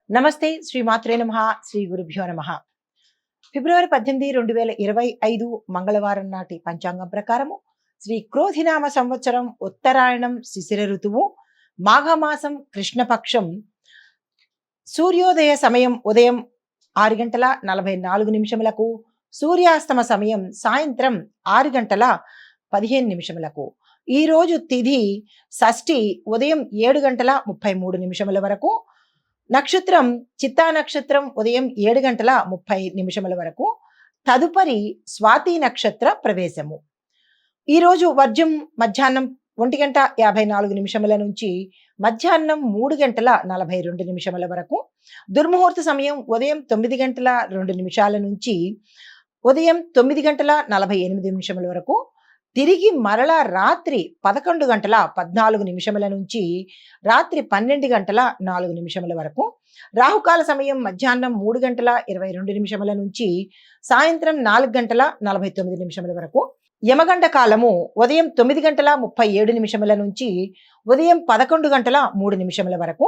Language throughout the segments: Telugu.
నమస్తే శ్రీ మాత్రే నమః శ్రీ గురుభ్యో నమః. ఫిబ్రవరి 18, 2025 మంగళవారం నాటి పంచాంగం ప్రకారము శ్రీ క్రోధినామ సంవత్సరం ఉత్తరాయణం శిశిర ఋతువు మాఘమాసం కృష్ణపక్షం సూర్యోదయ సమయం ఉదయం 6 గంటల 44 నిమిషములకు, సూర్యాస్తమ సమయం సాయంత్రం 6 గంటల 15 నిమిషములకు. ఈ రోజు తిథి షష్ఠి ఉదయం 7 గంటల 33 నిమిషముల వరకు, నక్షత్రం చిత్తా నక్షత్రం ఉదయం 7 గంటల 30 నిమిషముల వరకు, తదుపరి స్వాతి నక్షత్ర ప్రవేశము. ఈరోజు వర్జం మధ్యాహ్నం 1 గంట 54 నిమిషముల నుంచి మధ్యాహ్నం 3 గంటల 42 నిమిషముల వరకు, దుర్ముహూర్త సమయం ఉదయం 9 గంటల 2 నిమిషాల నుంచి ఉదయం 9 గంటల 48 నిమిషముల వరకు, తిరిగి మరలా రాత్రి 11 గంటల 14 నిమిషముల నుంచి రాత్రి 12 గంటల 4 నిమిషముల వరకు, రాహుకాల సమయం మధ్యాహ్నం 3 గంటల 22 నిమిషముల నుంచి సాయంత్రం 4 గంటల 49 నిమిషముల వరకు, యమగండ కాలము ఉదయం 9 గంటల 37 నిమిషముల నుంచి ఉదయం 11 గంటల 3 నిమిషముల వరకు,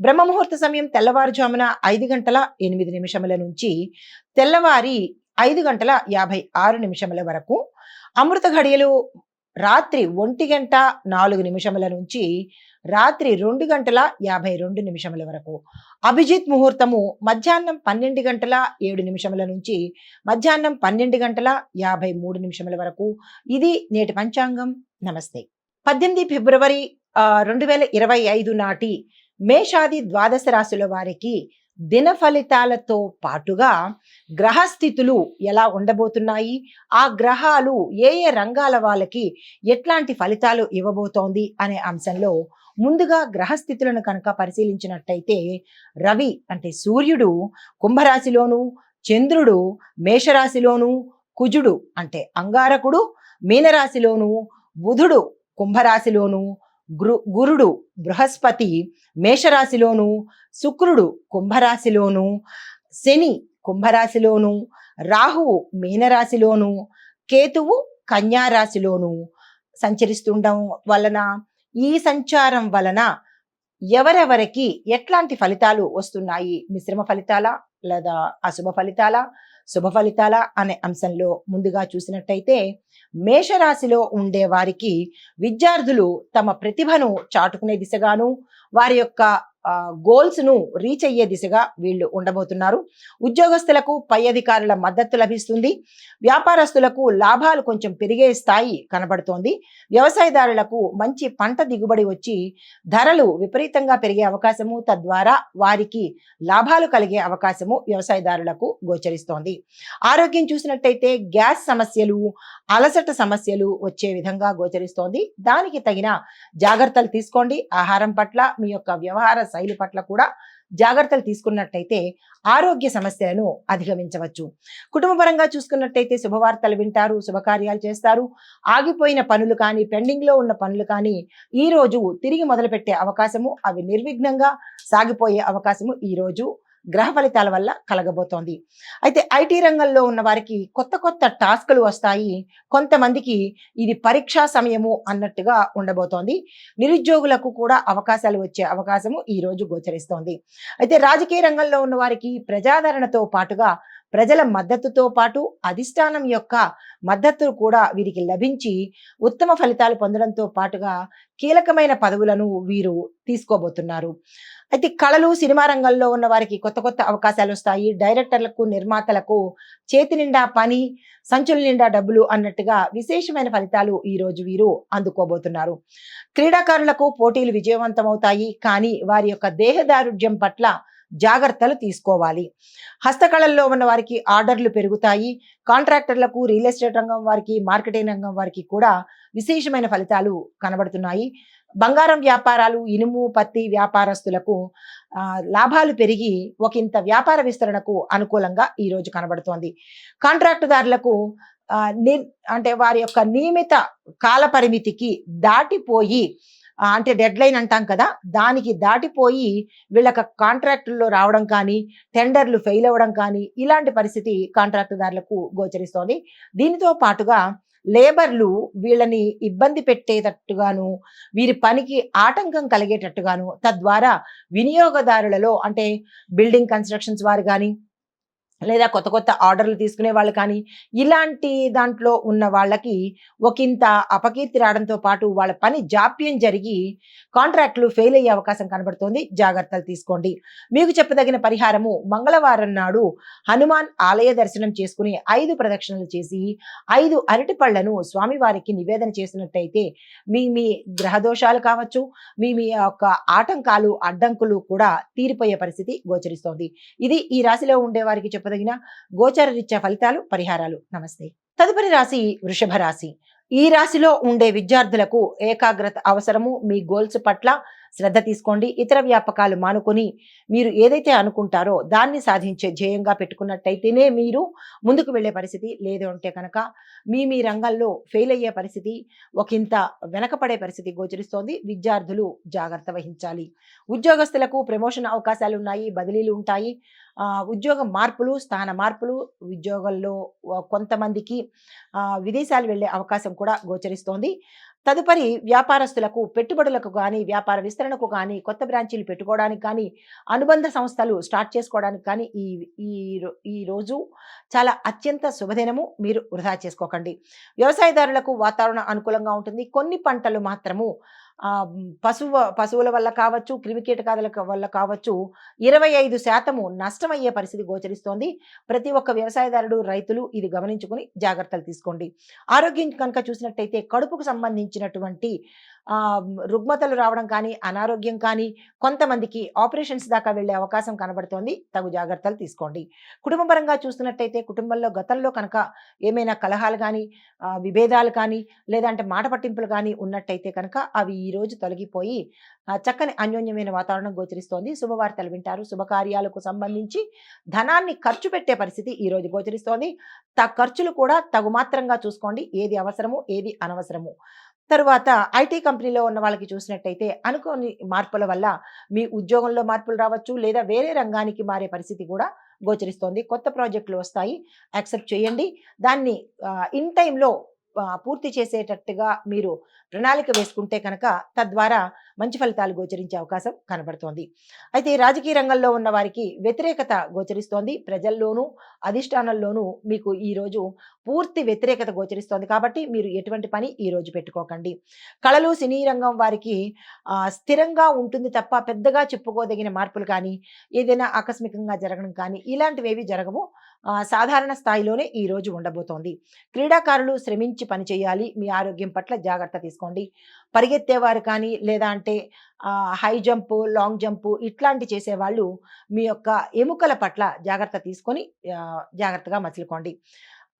బ్రహ్మముహూర్త సమయం తెల్లవారుజామున 5 గంటల 8 నిమిషముల నుంచి తెల్లవారి 5 గంటల 56 నిమిషముల వరకు, అమృత ఘడియలు రాత్రి 1 గంట 4 నిమిషముల నుంచి రాత్రి 2 గంటల 52 నిమిషముల వరకు, అభిజిత్ ముహూర్తము మధ్యాహ్నం 12 గంటల 7 నిమిషముల నుంచి మధ్యాహ్నం 12 గంటల 53 నిమిషముల వరకు. ఇది నేటి పంచాంగం. నమస్తే. 18 ఫిబ్రవరి 2025 నాటి మేషాది ద్వాదశ రాశుల వారికి దిన ఫలితాలతో పాటుగా గ్రహస్థితులు ఎలా ఉండబోతున్నాయి, ఆ గ్రహాలు ఏ ఏ రంగాల వాళ్ళకి ఎట్లాంటి ఫలితాలు ఇవ్వబోతోంది అనే అంశంలో ముందుగా గ్రహస్థితులను కనుక పరిశీలించినట్టయితే, రవి అంటే సూర్యుడు కుంభరాశిలోను, చంద్రుడు మేషరాశిలోను, కుజుడు అంటే అంగారకుడు మీనరాశిలోను, బుధుడు కుంభరాశిలోను, గురుడు బృహస్పతి మేషరాశిలోను, శుక్రుడు కుంభరాశిలోను, శని కుంభరాశిలోను, రాహువు మీనరాశిలోను, కేతువు కన్యారాశిలోను సంచరిస్తుండడం వలన, ఈ సంచారం వలన ఎవరెవరికి ఎట్లాంటి ఫలితాలు వస్తున్నాయి, మిశ్రమ ఫలితాలా లేదా అశుభ ఫలితాలా శుభ ఫలితాలా అనే అంశంలో ముందుగా చూసినట్టయితే, మేషరాశిలో ఉండే వారికి విద్యార్థులు తమ ప్రతిభను చాటుకునే దిశగాను వారి యొక్క గోల్స్ ను రీచ్ అయ్యే దిశగా వీళ్ళు ఉండబోతున్నారు. ఉద్యోగస్తులకు పై అధికారుల మద్దతు లభిస్తుంది. వ్యాపారస్తులకు లాభాలు కొంచెం పెరిగే స్థాయి కనబడుతోంది. వ్యవసాయదారులకు మంచి పంట దిగుబడి వచ్చి ధరలు విపరీతంగా పెరిగే అవకాశము, తద్వారా వారికి లాభాలు కలిగే అవకాశము వ్యవసాయదారులకు గోచరిస్తోంది. ఆరోగ్యం చూసినట్టయితే గ్యాస్ సమస్యలు, అలసట సమస్యలు వచ్చే విధంగా గోచరిస్తోంది. దానికి తగిన జాగ్రత్తలు తీసుకోండి. ఆహారం పట్ల, మీ యొక్క వ్యవహార శైలి పట్ల కూడా జాగ్రత్తలు తీసుకున్నట్టయితే ఆరోగ్య సమస్యలను అధిగమించవచ్చు. కుటుంబపరంగా చూసుకున్నట్టయితే శుభవార్తలు వింటారు, శుభకార్యాలు చేస్తారు. ఆగిపోయిన పనులు కానీ, పెండింగ్ లో ఉన్న పనులు కానీ ఈ రోజు తిరిగి మొదలుపెట్టే అవకాశము, అవి నిర్విఘ్నంగా సాగిపోయే అవకాశము ఈ రోజు గ్రహ ఫలితాల వల్ల కలగబోతోంది. అయితే ఐటీ రంగంలో ఉన్న వారికి కొత్త కొత్త టాస్కులు వస్తాయి. కొంతమందికి ఇది పరీక్షా సమయము అన్నట్టుగా ఉండబోతోంది. నిరుద్యోగులకు కూడా అవకాశాలు వచ్చే అవకాశము ఈ రోజు గోచరిస్తోంది. అయితే రాజకీయ రంగంలో ఉన్న వారికి ప్రజాదరణతో పాటుగా ప్రజల మద్దతుతో పాటు అధిష్టానం యొక్క మద్దతు కూడా వీరికి లభించి ఉత్తమ ఫలితాలు పొందడంతో పాటుగా కీలకమైన పదవులను వీరు తీసుకోబోతున్నారు. అయితే కళలు, సినిమా రంగంలో ఉన్న వారికి కొత్త కొత్త అవకాశాలు వస్తాయి. డైరెక్టర్లకు, నిర్మాతలకు చేతి నిండా పని, సంచుల నిండా డబ్బులు అన్నట్టుగా విశేషమైన ఫలితాలు ఈ రోజు వీరు అందుకోబోతున్నారు. క్రీడాకారులకు పోటీలు విజయవంతమవుతాయి, కానీ వారి యొక్క దేహదారుఢ్యం పట్ల జాగ్రత్తలు తీసుకోవాలి. హస్తకళల్లో ఉన్న వారికి ఆర్డర్లు పెరుగుతాయి. కాంట్రాక్టర్లకు, రియల్ ఎస్టేట్ రంగం వారికి, మార్కెటింగ్ రంగం వారికి కూడా విశేషమైన ఫలితాలు కనబడుతున్నాయి. బంగారం వ్యాపారాలు, ఇనుము, పత్తి వ్యాపారస్తులకు లాభాలు పెరిగి ఒకంత వ్యాపార విస్తరణకు అనుకూలంగా ఈ రోజు కనబడుతోంది. కాంట్రాక్టుదారులకు అంటే వారి యొక్క నియమిత కాల పరిమితికి దాటిపోయి, అంటే డెడ్ లైన్ అంటాం కదా, దానికి దాటిపోయి వీళ్ళకి కాంట్రాక్టుల్లో రావడం కానీ, టెండర్లు ఫెయిల్ అవ్వడం కానీ, ఇలాంటి పరిస్థితి కాంట్రాక్టుదారులకు గోచరిస్తోంది. దీనితో పాటుగా లేబర్లు వీళ్ళని ఇబ్బంది పెట్టేటట్టుగాను, వీరి పనికి ఆటంకం కలిగేటట్టుగాను, తద్వారా వినియోగదారులలో అంటే బిల్డింగ్ కన్స్ట్రక్షన్స్ వారు గాని, లేదా కొత్త కొత్త ఆర్డర్‌లు తీసుకునే వాళ్ళు కానీ, ఇలాంటి దాంట్లో ఉన్న వాళ్ళకి ఒకింత అపకీర్తి రావడంతో పాటు వాళ్ళ పని జాప్యం జరిగి కాంట్రాక్ట్‌లు ఫెయిల్ అయ్యే అవకాశం కనబడుతోంది. జాగ్రత్తలు తీసుకోండి. మీకు చెప్పదగిన పరిహారము మంగళవారం నాడు హనుమాన్ ఆలయ దర్శనం చేసుకుని 5 ప్రదక్షిణలు చేసి 5 అరటి పళ్ళను స్వామివారికి నివేదన చేసినట్టయితే మీ గ్రహ దోషాలు కావచ్చు, మీ యొక్క ఆటంకాలు, అడ్డంకులు కూడా తీరిపోయే పరిస్థితి గోచరిస్తోంది. ఇది ఈ రాశిలో ఉండే వారికి చెప్పదగిన గోచార రీత్యా ఫలితాలు, పరిహారాలు. నమస్తే. తదుపరి రాశి వృషభ రాశి. ఈ రాశిలో ఉండే విద్యార్థులకు ఏకాగ్రత అవసరము. మీ గోల్స్ పట్ల శ్రద్ధ తీసుకోండి. ఇతర వ్యాపకాలు మానుకొని మీరు ఏదైతే అనుకుంటారో దాన్ని సాధించే ధ్యేయంగా పెట్టుకున్నట్టయితేనే మీరు ముందుకు వెళ్ళే పరిస్థితి. లేదు అంటే కనుక మీ రంగంలో ఫెయిల్ అయ్యే పరిస్థితి, ఒకంత వెనకపడే పరిస్థితి గోచరిస్తోంది. విద్యార్థులు జాగ్రత్త వహించాలి. ఉద్యోగస్తులకు ప్రమోషన్ అవకాశాలు ఉన్నాయి, బదిలీలు ఉంటాయి. ఉద్యోగ మార్పులు, స్థాన మార్పులు, ఉద్యోగంలో కొంతమందికి విదేశాలు వెళ్ళే అవకాశం కూడా గోచరిస్తోంది. తదుపరి వ్యాపారస్తులకు పెట్టుబడులకు కానీ, వ్యాపార విస్తరణకు కానీ, కొత్త బ్రాంచీలు పెట్టుకోవడానికి కానీ, అనుబంధ సంస్థలు స్టార్ట్ చేసుకోవడానికి కానీ ఈ ఈ ఈ రోజు చాలా అత్యంత శుభదినము. మీరు వృధా చేసుకోకండి. వ్యవసాయదారులకు వాతావరణం అనుకూలంగా ఉంటుంది. కొన్ని పంటలు మాత్రము పశువుల వల్ల కావచ్చు, క్రిమికీటకాదుల వల్ల కావచ్చు 25% నష్టమయ్యే పరిస్థితి గోచరిస్తోంది. ప్రతి ఒక్క వ్యవసాయదారుడు, రైతులు ఇది గమనించుకుని జాగ్రత్తలు తీసుకోండి. ఆరోగ్యం కనుక చూసినట్టయితే కడుపుకు సంబంధించినటువంటి రుగ్మతలు రావడం కానీ, అనారోగ్యం కానీ, కొంతమందికి ఆపరేషన్స్ దాకా వెళ్ళే అవకాశం కనబడుతోంది. తగు జాగ్రత్తలు తీసుకోండి. కుటుంబపరంగా చూస్తున్నట్టయితే కుటుంబంలో గతంలో కనుక ఏమైనా కలహాలు కానీ, విభేదాలు కానీ, లేదంటే మాట పట్టింపులు కానీ ఉన్నట్టయితే కనుక అవి ఈ రోజు తొలగిపోయి చక్కని అన్యోన్యమైన వాతావరణం గోచరిస్తోంది. శుభవార్తలు వింటారు. శుభకార్యాలకు సంబంధించి ధనాన్ని ఖర్చు పెట్టే పరిస్థితి ఈ రోజు గోచరిస్తోంది. ఖర్చులు కూడా తగు మాత్రంగా చూసుకోండి. ఏది అవసరము, ఏది అనవసరము. తరువాత ఐటీ కంపెనీలో ఉన్న వాళ్ళకి చూసినట్టయితే అనుకోని మార్పుల వల్ల మీ ఉద్యోగంలో మార్పులు రావచ్చు, లేదా వేరే రంగానికి మారే పరిస్థితి కూడా గోచరిస్తోంది. కొత్త ప్రాజెక్టులు వస్తాయి. యాక్సెప్ట్ చేయండి. దాన్ని ఇన్ టైంలో పూర్తి చేసేటట్టుగా మీరు ప్రణాళిక వేసుకుంటే కనుక తద్వారా మంచి ఫలితాలు గోచరించే అవకాశం కనబడుతోంది. అయితే రాజకీయ రంగంలో ఉన్న వారికి వ్యతిరేకత గోచరిస్తోంది. ప్రజల్లోనూ, అధిష్టానంలోనూ మీకు ఈరోజు పూర్తి వ్యతిరేకత గోచరిస్తోంది. కాబట్టి మీరు ఎటువంటి పని ఈ రోజు పెట్టుకోకండి. కళలు, సినీ రంగం వారికి స్థిరంగా ఉంటుంది తప్ప పెద్దగా చెప్పుకోదగిన మార్పులు కానీ, ఏదైనా ఆకస్మికంగా జరగడం కానీ ఇలాంటివేవి జరగవు. సాధారణ స్థాయిలోనే ఈ రోజు ఉండబోతోంది. క్రీడాకారులు శ్రమించి పనిచేయాలి. మీ ఆరోగ్యం పట్ల జాగ్రత్త తీసుకోండి. పరిగెత్తేవారు కానీ, లేదా అంటే హై జంపు, లాంగ్ జంపు ఇట్లాంటి చేసేవాళ్ళు మీ యొక్క ఎముకల పట్ల జాగ్రత్త తీసుకొని జాగ్రత్తగా మసులుకోండి.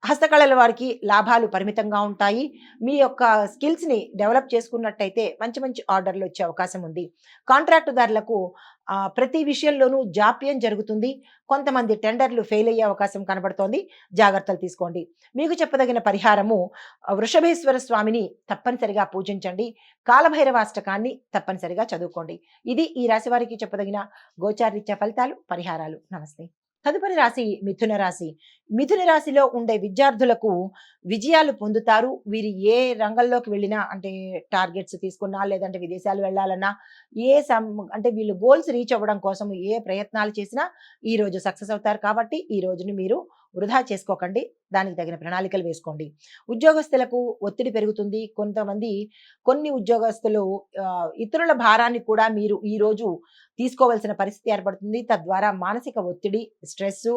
హస్తకళల వారికి లాభాలు పరిమితంగా ఉంటాయి. మీ యొక్క స్కిల్స్‌ని డెవలప్ చేసుకున్నట్టయితే మంచి మంచి ఆర్డర్‌లు వచ్చే అవకాశం ఉంది. కాంట్రాక్టుదారులకు ప్రతి విషయంలోనూ జాప్యం జరుగుతుంది. కొంతమంది టెండర్‌లు ఫెయిల్ అయ్యే అవకాశం కనబడుతోంది. జాగ్రత్తలు తీసుకోండి. మీకు చెప్పదగిన పరిహారము వృషభేశ్వర స్వామిని తప్పనిసరిగా పూజించండి. కాలభైరవాష్టకాన్ని తప్పనిసరిగా చదువుకోండి. ఇది ఈ రాశి వారికి చెప్పదగిన గోచారరీత్యా ఫలితాలు, పరిహారాలు. నమస్తే. తదుపరి రాశి మిథున రాశి. మిథున రాశిలో ఉండే విద్యార్థులకు విజయాలు పొందుతారు. వీరు ఏ రంగంలోకి వెళ్ళినా అంటే టార్గెట్స్ తీసుకున్నా, లేదంటే విదేశాలు వెళ్ళాలన్నా, అంటే వీళ్ళు గోల్స్ రీచ్ అవ్వడం కోసం ఏ ప్రయత్నాలు చేసినా ఈ రోజు సక్సెస్ అవుతారు. కాబట్టి ఈ రోజుని మీరు వృధా చేసుకోకండి. దానికి తగిన ప్రణాళికలు వేసుకోండి. ఉద్యోగస్తులకు ఒత్తిడి పెరుగుతుంది. కొన్ని ఉద్యోగస్తులు ఇతరుల భారాన్ని కూడా మీరు ఈ రోజు తీసుకోవాల్సిన పరిస్థితి ఏర్పడుతుంది. తద్వారా మానసిక ఒత్తిడి, స్ట్రెస్సు,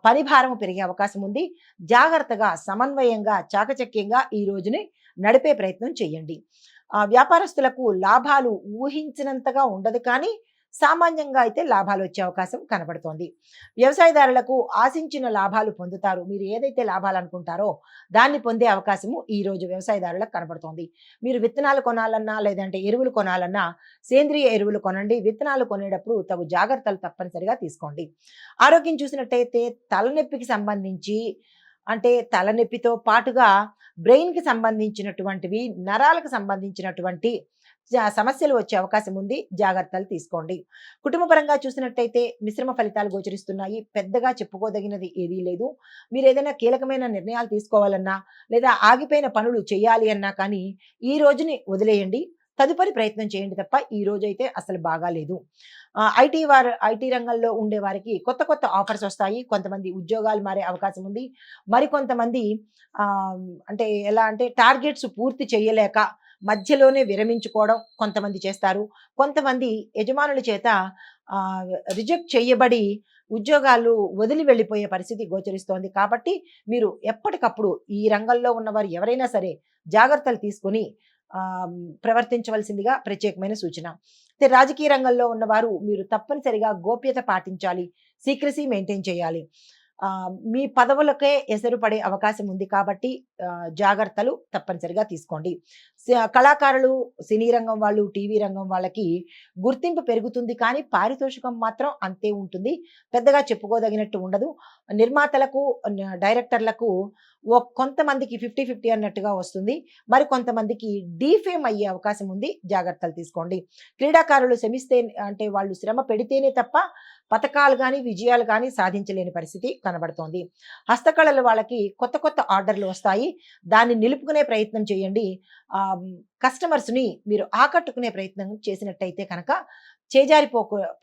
పని భారం పెరిగే అవకాశం ఉంది. జాగ్రత్తగా, సమన్వయంగా, చాకచక్యంగా ఈ రోజుని నడిపే ప్రయత్నం చేయండి. వ్యాపారస్తులకు లాభాలు ఊహించినంతగా ఉండదు కానీ సామాన్యంగా అయితే లాభాలు వచ్చే అవకాశం కనబడుతోంది. వ్యవసాయదారులకు ఆశించిన లాభాలు పొందుతారు. మీరు ఏదైతే లాభాలు అనుకుంటారో దాన్ని పొందే అవకాశము ఈ రోజు వ్యవసాయదారులకు కనబడుతోంది. మీరు విత్తనాలు కొనాలన్నా, లేదంటే ఎరువులు కొనాలన్నా సేంద్రియ ఎరువులు కొనండి. విత్తనాలు కొనేటప్పుడు తగు జాగ్రత్తలు తప్పనిసరిగా తీసుకోండి. ఆరోగ్యం చూసినట్టయితే తలనొప్పికి సంబంధించి అంటే తలనొప్పితో పాటుగా బ్రెయిన్‌కి సంబంధించినటువంటివి, నరాలకు సంబంధించినటువంటి సమస్యలు వచ్చే అవకాశం ఉంది. జాగ్రత్తలు తీసుకోండి. కుటుంబ పరంగా చూసినట్టయితే మిశ్రమ ఫలితాలు గోచరిస్తున్నాయి. పెద్దగా చెప్పుకోదగినది ఏదీ లేదు. మీరేదైనా కీలకమైన నిర్ణయాలు తీసుకోవాలన్నా, లేదా ఆగిపోయిన పనులు చేయాలి అన్నా కానీ, ఈ రోజుని వదిలేయండి. తదుపరి ప్రయత్నం చేయండి తప్ప, ఈ రోజైతే అసలు బాగాలేదు. ఐటీ రంగంలో ఉండే వారికి కొత్త కొత్త ఆఫర్స్ వస్తాయి. కొంతమంది ఉద్యోగాలు మారే అవకాశం ఉంది. మరికొంతమంది అంటే ఎలా అంటే టార్గెట్స్ పూర్తి చేయలేక మధ్యలోనే విరమించుకోవడం కొంతమంది చేస్తారు. కొంతమంది యజమానుల చేత రిజెక్ట్ చేయబడి ఉద్యోగాలు వదిలి వెళ్ళిపోయే పరిస్థితి గోచరిస్తోంది. కాబట్టి మీరు ఎప్పటికప్పుడు ఈ రంగంలో ఉన్నవారు ఎవరైనా సరే జాగ్రత్తలు తీసుకొని ప్రవర్తించవలసిందిగా ప్రత్యేకమైన సూచన. అయితే రాజకీయ రంగంలో ఉన్నవారు మీరు తప్పనిసరిగా గోప్యత పాటించాలి. సీక్రెసీ మెయింటైన్ చేయాలి. మీ పదవులకే ఎసరు పడే అవకాశం ఉంది కాబట్టి జాగ్రత్తలు తప్పనిసరిగా తీసుకోండి. కళాకారులు, సినీ రంగం వాళ్ళు, టీవీ రంగం వాళ్ళకి గుర్తింపు పెరుగుతుంది కానీ పారితోషికం మాత్రం అంతే ఉంటుంది. పెద్దగా చెప్పుకోదగినట్టు ఉండదు. నిర్మాతలకు, డైరెక్టర్లకు కొంతమందికి 50-50 అన్నట్టుగా వస్తుంది. మరి కొంతమందికి డీఫేమ్ అయ్యే అవకాశం ఉంది. జాగ్రత్తలు తీసుకోండి. క్రీడాకారులు అంటే వాళ్ళు శ్రమ పెడితేనే తప్ప పతకాలు గాని, విజయాలు గాని సాధించలేని పరిస్థితి కనబడుతోంది. హస్తకళల వాళ్ళకి కొత్త కొత్త ఆర్డర్‌లు వస్తాయి. దాన్ని నిలుపుకునే ప్రయత్నం చేయండి. కస్టమర్స్‌ని మీరు ఆకట్టుకునే ప్రయత్నం చేసినట్టయితే కనుక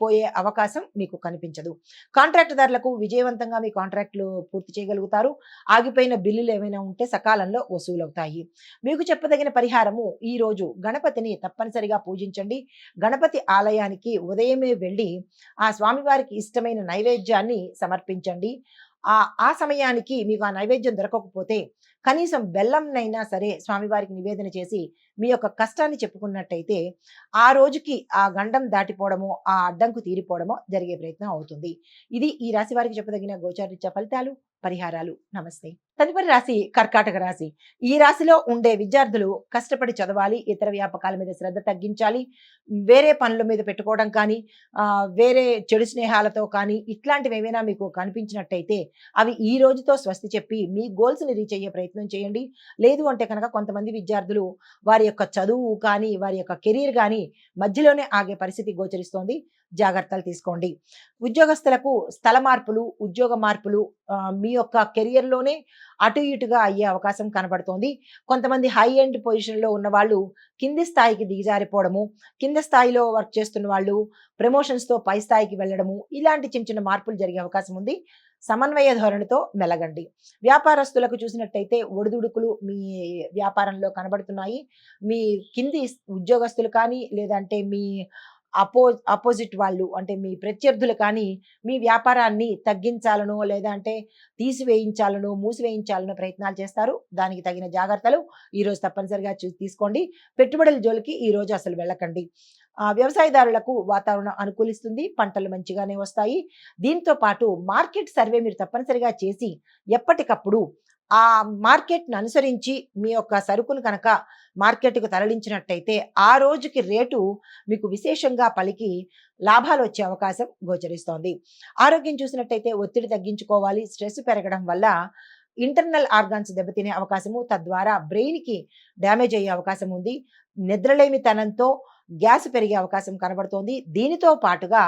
పోయే అవకాశం మీకు కనిపించదు. కాంట్రాక్ట్‌దారులకు విజయవంతంగా మీ కాంట్రాక్ట్‌లు పూర్తి చేయగలుగుతారు. ఆగిపోయిన బిల్లులు ఏమైనా ఉంటే సకాలంలో వసూలవుతాయి. మీకు చెప్పదగిన పరిహారము ఈరోజు గణపతిని తప్పనిసరిగా పూజించండి. గణపతి ఆలయానికి ఉదయమే వెళ్ళి ఆ స్వామివారికి ఇష్టమైన నైవేద్యాన్ని సమర్పించండి. ఆ సమయానికి మీకు ఆ నైవేద్యం దొరకకపోతే కనీసం బెల్లంనైనా సరే స్వామివారికి నివేదన చేసి మీ యొక్క కష్టాన్ని చెప్పుకున్నట్టయితే ఆ రోజుకి ఆ గండం దాటిపోవడమో, ఆ అడ్డంకు తీరిపోవడమో జరిగే ప్రయత్నం అవుతుంది. ఇది ఈ రాశి వారికి చెప్పదగిన గోచారరీత్యా ఫలితాలు, పరిహారాలు. నమస్తే. తదుపరి రాశి కర్కాటక రాశి. ఈ రాశిలో ఉండే విద్యార్థులు కష్టపడి చదవాలి. ఇతర వ్యాపకాల మీద శ్రద్ధ తగ్గించాలి. వేరే పనుల మీద పెట్టుకోవడం కానీ, వేరే చెడు స్నేహాలతో కానీ ఇట్లాంటివి ఏవైనా మీకు కనిపించినట్టయితే అవి ఈ రోజుతో స్వస్తి చెప్పి మీ గోల్స్‌ని రీచ్ అయ్యే ప్రయత్నం చేయండి. లేదు అంటే కనుక కొంతమంది విద్యార్థులు వారి యొక్క చదువు కానీ, వారి యొక్క కెరీర్ గానీ మధ్యలోనే ఆగే పరిస్థితి గోచరిస్తోంది. జాగ్రత్తలు తీసుకోండి. ఉద్యోగస్తులకు స్థల మార్పులు, ఉద్యోగ మార్పులు మీ యొక్క కెరియర్‌లోనే అటు ఇటుగా అయ్యే అవకాశం కనబడుతోంది. కొంతమంది హై ఎండ్ పొజిషన్‌లో ఉన్నవాళ్ళు కింది స్థాయికి దిగజారిపోవడము, కింద స్థాయిలో వర్క్ చేస్తున్న వాళ్ళు ప్రమోషన్స్‌తో పై స్థాయికి వెళ్ళడము, ఇలాంటి చిన్న చిన్న మార్పులు జరిగే అవకాశం ఉంది. సమన్వయ ధోరణితో మెలగండి. వ్యాపారస్తులకు చూసినట్టయితే ఒడిదుడుకులు మీ వ్యాపారంలో కనబడుతున్నాయి. మీ కింది ఉద్యోగస్తులు కానీ, లేదంటే మీ అపోజిట్ వాళ్ళు అంటే మీ ప్రత్యర్థులు కానీ మీ వ్యాపారాన్ని తగ్గించాలనో లేదంటే తీసివేయించాలనో మూసివేయించాలనో ప్రయత్నాలు చేస్తారు. దానికి తగిన జాగ్రత్తలు ఈరోజు తప్పనిసరిగా తీసుకోండి. పెట్టుబడుల జోలికి ఈరోజు అసలు వెళ్ళకండి. వ్యవసాయదారులకు వాతావరణం అనుకూలిస్తుంది. పంటలు మంచిగానే వస్తాయి. దీంతో పాటు మార్కెట్ సర్వే మీరు తప్పనిసరిగా చేసి ఎప్పటికప్పుడు ఆ మార్కెట్‌ని అనుసరించి మీ యొక్క సరుకును కనుక మార్కెట్‌కు తరలించినట్టయితే ఆ రోజుకి రేటు మీకు విశేషంగా పలికి లాభాలొచ్చే అవకాశం గోచరిస్తోంది. ఆరోగ్యం చూసినట్టయితే ఒత్తిడి తగ్గించుకోవాలి. స్ట్రెస్ పెరగడం వల్ల ఇంటర్నల్ ఆర్గాన్స్ దెబ్బతినే అవకాశము, తద్వారా బ్రెయిన్‌కి డ్యామేజ్ అయ్యే అవకాశం ఉంది. నిద్రలేమితనంతో గ్యాస్ పెరిగే అవకాశం కనబడుతోంది. దీనితో పాటుగా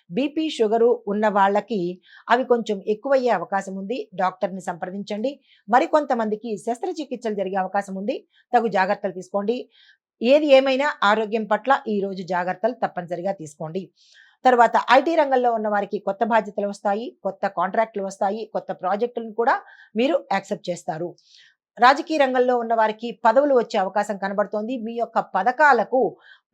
బీపీ, షుగరు ఉన్న వాళ్ళకి అవి కొంచెం ఎక్కువయ్యే అవకాశం ఉంది. డాక్టర్‌ని సంప్రదించండి. మరికొంతమందికి శస్త్రచికిత్సలు జరిగే అవకాశం ఉంది. తగు జాగ్రత్తలు తీసుకోండి. ఏది ఏమైనా ఆరోగ్యం పట్ల ఈరోజు జాగ్రత్తలు తప్పనిసరిగా తీసుకోండి. తర్వాత ఐటీ రంగంలో ఉన్న వారికి కొత్త బాధ్యతలు వస్తాయి. కొత్త కాంట్రాక్ట్‌లు వస్తాయి. కొత్త ప్రాజెక్టులను కూడా మీరు యాక్సెప్ట్ చేస్తారు. రాజకీయ రంగంలో ఉన్న వారికి పదవులు వచ్చే అవకాశం కనబడుతోంది. మీ యొక్క పథకాలకు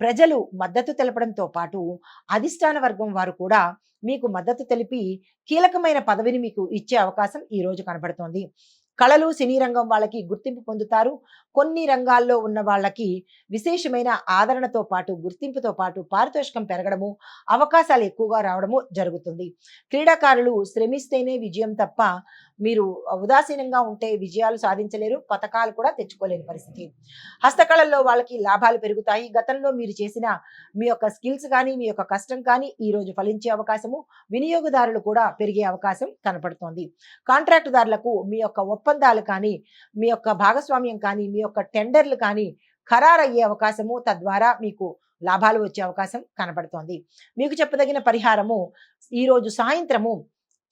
ప్రజలు మద్దతు తెలపడంతో పాటు అధిష్టాన వర్గం వారు కూడా మీకు మద్దతు తెలిపి కీలకమైన పదవిని మీకు ఇచ్చే అవకాశం ఈ రోజు కనబడుతోంది. కళలు, సినీ రంగం వాళ్ళకి గుర్తింపు పొందుతారు. కొన్ని రంగాల్లో ఉన్న వాళ్ళకి విశేషమైన ఆదరణతో పాటు, గుర్తింపుతో పాటు పారితోషికం పెరగడము, అవకాశాలు ఎక్కువగా రావడము జరుగుతుంది. క్రీడాకారులు శ్రమిస్తేనే విజయం తప్ప మీరు ఉదాసీనంగా ఉంటే విజయాలు సాధించలేరు, పథకాలు కూడా తెచ్చుకోలేని పరిస్థితి. హస్తకళల్లో వాళ్ళకి లాభాలు పెరుగుతాయి. గతంలో మీరు చేసిన మీ యొక్క స్కిల్స్ కానీ, మీ యొక్క కష్టం కానీ ఈ రోజు ఫలించే అవకాశము, వినియోగదారులు కూడా పెరిగే అవకాశం కనపడుతోంది. కాంట్రాక్టుదారులకు మీ యొక్క ఒప్పందాలు కానీ, మీ యొక్క భాగస్వామ్యం కానీ, మీ యొక్క టెండర్లు కానీ ఖరారయ్యే అవకాశము, తద్వారా మీకు లాభాలు వచ్చే అవకాశం కనపడుతోంది. మీకు చెప్పదగిన పరిహారము, ఈరోజు సాయంత్రము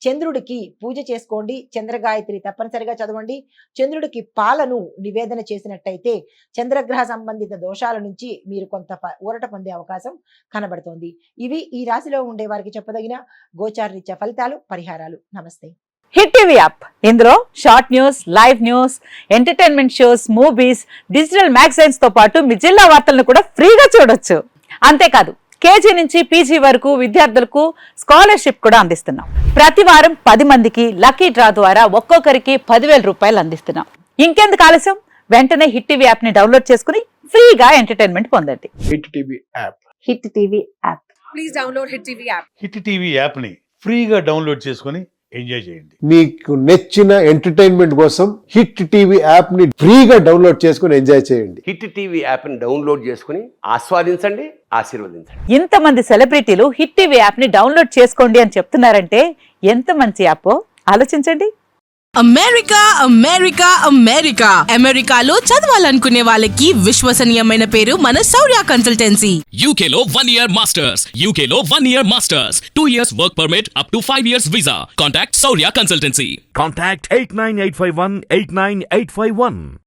చంద్రుడికి పూజ చేసుకోండి. చంద్రగాయత్రి తప్పనిసరిగా చదవండి. చంద్రుడికి పాలను నివేదన చేసినట్టయితే చంద్రగ్రహ సంబంధిత దోషాల నుంచి మీరు కొంత ఊరట పొందే అవకాశం కనబడుతోంది. ఇవి ఈ రాశిలో ఉండే వారికి చెప్పదగిన గోచారరీత్యా ఫలితాలు, పరిహారాలు. నమస్తే. హిట్ టీవీ యాప్, ఇందులో short news, live news, entertainment shows, movies, digital magazines తో పాటు మీ జిల్లా వార్తలను కూడా ఫ్రీగా చూడొచ్చు. అంతేకాదు కేజీ నుంచి పీజీ వరకు విద్యార్థులకు స్కాలర్షిప్ కూడా అందిస్తున్నాం. ప్రతి వారం 10 మందికి లక్కీ డ్రా ద్వారా ఒక్కొక్కరికి 10,000 రూపాయలు అందిస్తున్నాం. ఇంకెందుకు ఆలస్యం, వెంటనే హిట్ టీవీ యాప్ ని డౌన్లోడ్ చేసుకుని ఫ్రీగా ఎంటర్టైన్మెంట్ పొందండి. Hit TV app. Hit TV app. Please download hit TV app. Hit TV యాప్ని ఫ్రీగా డౌన్లోడ్ చేసుకొని ఎంజాయ్ చేయండి. మీకు నచ్చిన ఎంటర్టైన్మెంట్ కోసం హిట్ టీవీ యాప్ ని ఫ్రీగా డౌన్లోడ్ చేసుకుని ఎంజాయ్ చేయండి. హిట్ టీవీ యాప్ని డౌన్లోడ్ చేసుకుని ఆస్వాదించండి, ఆశీర్వదించండి. ఇంతమంది సెలబ్రిటీలు హిట్ టీవీ యాప్ ని డౌన్లోడ్ చేసుకోండి అని చెప్తున్నారంటే ఎంత మంచి యాప్ ఆలోచించండి. అమెరికా అమెరికా అమెరికా అమెరికాలో చదవాలనుకునే వాళ్ళకి విశ్వసనీయమైన పేరు మన శౌర్య కన్సల్టెన్సీ. UK లో 1 year masters. UK లో 1 year masters. 2 years work permit up to 5 years visa. Contact Saurya Consultancy. Contact 89851 89851.